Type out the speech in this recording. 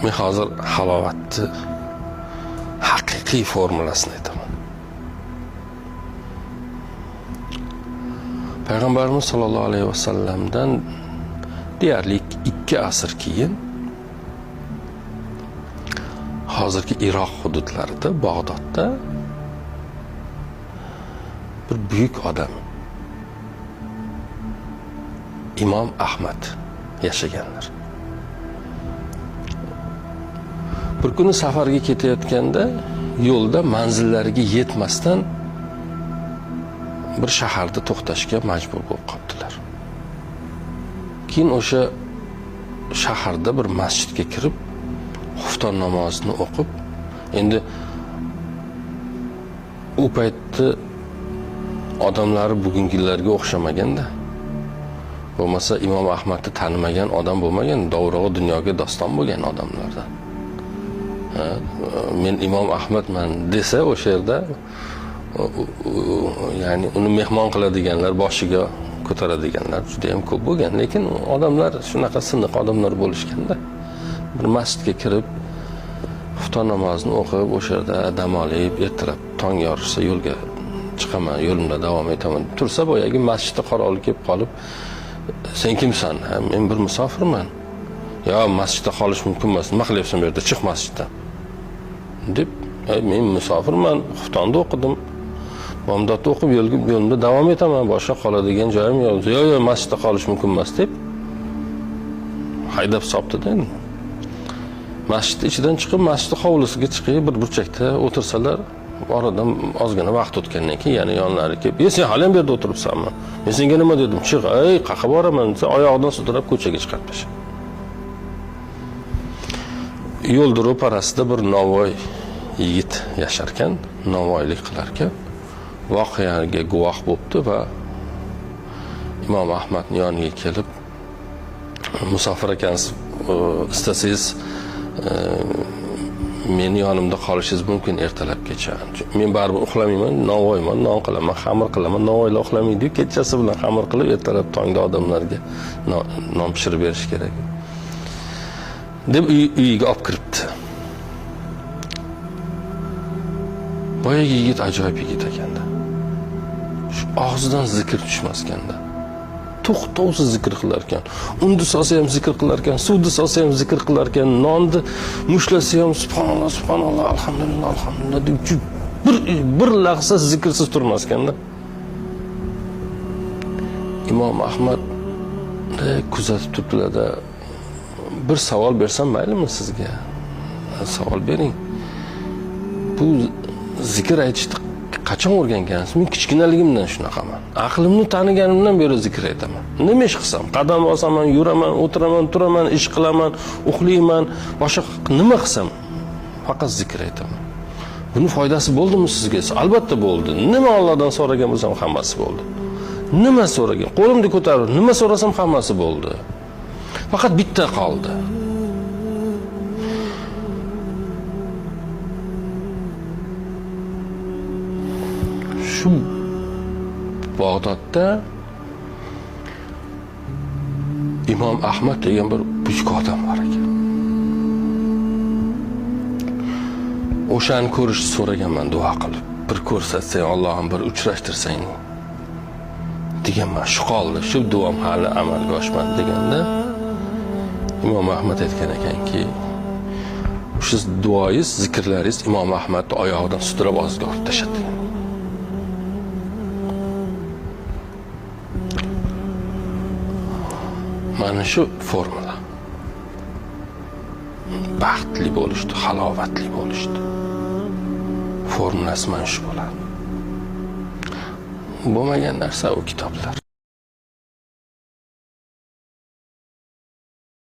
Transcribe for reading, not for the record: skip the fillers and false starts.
Men hozir halovatni haqiqiy formulasini aytaman. Payg'ambarimiz sollallohu alayhi vasallamdan deyarli 2 asr keyin hozirgi Iroq hududlarida, Bag'dodda bir buyuk odam İmom Ahmad yashaganlar. Bir kuni safarga ketayotganda yo'lda manzillariga yetmasdan bir shaharda to'xtashga majbur bo'lib qoldilar. Keyin o'sha shaharda bir masjidga kirib, xufton namozini o'qib, endi u paytda odamlari bugungilarga o'xshamaganda, bo'lmasa Imom Ahmadni tanimagan odam bo'lmagan, dovrug'i dunyoga doston bo'lgan odamlardan. Men Imom Ahmadman desa o'sha yerda ya'ni uni mehmon qiladiganlar, boshiga ko'taradiganlar juda ham ko'p bo'lgan, lekin odamlar shunaqa siniq odamlar bo'lishganda bir masjidga kirib xufton namozini o'qib, o'sha yerda dam olib, ertalab tong yorishsa yo'lga chiqaman, yo'limda davom etaman tursa, boyagi masjidda qorovul kelib qolib, sen kimsan? Men bir musofirman. Yo, masjidda qolish mumkin emas. Nima qilyapsan bu yerda? Chiq masjiddan. deb, men musofirman, xuftonni o'qidim. Bomdodni o'qib yo'limda davom etaman, boshqa qoladigan joyim yo'q. Yo'q, masjidda qolish mumkin emas deb haydab solibdi-da. Masjid ichidan chiqib, masjid hovlisiga chiqib, bir burchakda o'tirsalar, oradan ozgina vaqt o'tgandan keyin yana yonlariga kelib, "Sen hali ham bu yerda o'tiribsanmi? Men senga nima dedim? Chiq, qaqa boraman" desa, oyog'idan sudrab ko'chaga chiqartdi. Yo'lda ro'parasida bir novvoy yigit yashar ekan, novvoylik qilar ekan. Voqeaga guvoh bo'libdi va Imom Ahmadning yoniga kelib, "Musofir ekansiz, istasangiz meni yonimda qolishingiz mumkin ertalabgacha. Men baribir uxlamayman, novvoyman, non qilaman, xamir qilaman. Novvoylar uxlamaydi, kechasi bilan xamir qilib, ertalab tongda odamlarga non pishirib berish kerak" deb uyiga olib kiribdi. Boyagi yigit ajoyib yigit ekanda. Shu og'zidan zikr tushmas ekanda. To'xtovsiz zikr qilar ekan. Unda solsa ham zikr qilar ekan, suvda solsa ham zikr qilar ekan, nonni mushlasa ham subhanalloh, subhanalloh, alhamdulillah, alhamdulillah deb bir lahza zikrsiz turmas ekanda. Imom Ahmad kuzatib turibdilarda, bir savol bersam maylimi sizga? Savol bering. Bu zikr aytishni qachon o'rgangansiz? Men kichkinaligimdan shunaqaman. Aqlimni taniganimdan beri zikr aytaman. Nima ish qilsam, qadam bosaman, yuraman, o'tiraman, turaman, ish qilaman, uxlayman, boshqa nima qilsam faqat zikr aytaman. Buni foydasi bo'ldimi sizga? Albatta bo'ldi. Nima Allohdan so'ragan bo'lsam hammasi bo'ldi. Nima so'ragan? Qo'limni ko'tarib, nima so'rasam hammasi bo'ldi. Faqat bitta qoldi. Shu Bag'dodda Imom Ahmad degan bir buyuk odam bor ekan. O'shani ko'rishni so'raganman duo qilib. Bir ko'rsatsang, Allohim bir uchrashtirsang deganman. Shu qoldi. Shu duom hali amalga oshmadi deganda Imom Ahmad aytgan ekanki, o'sha duoyingiz, zikrlaringiz Imom Ahmadni oyog'idan sudrab ozga olib tashladi. Mana shu formula. Baxtli bo'lishdi, halovatli bo'lishdi. Formulasi mana shu bo'ladi. Bo'lmagan narsa u kitoblar.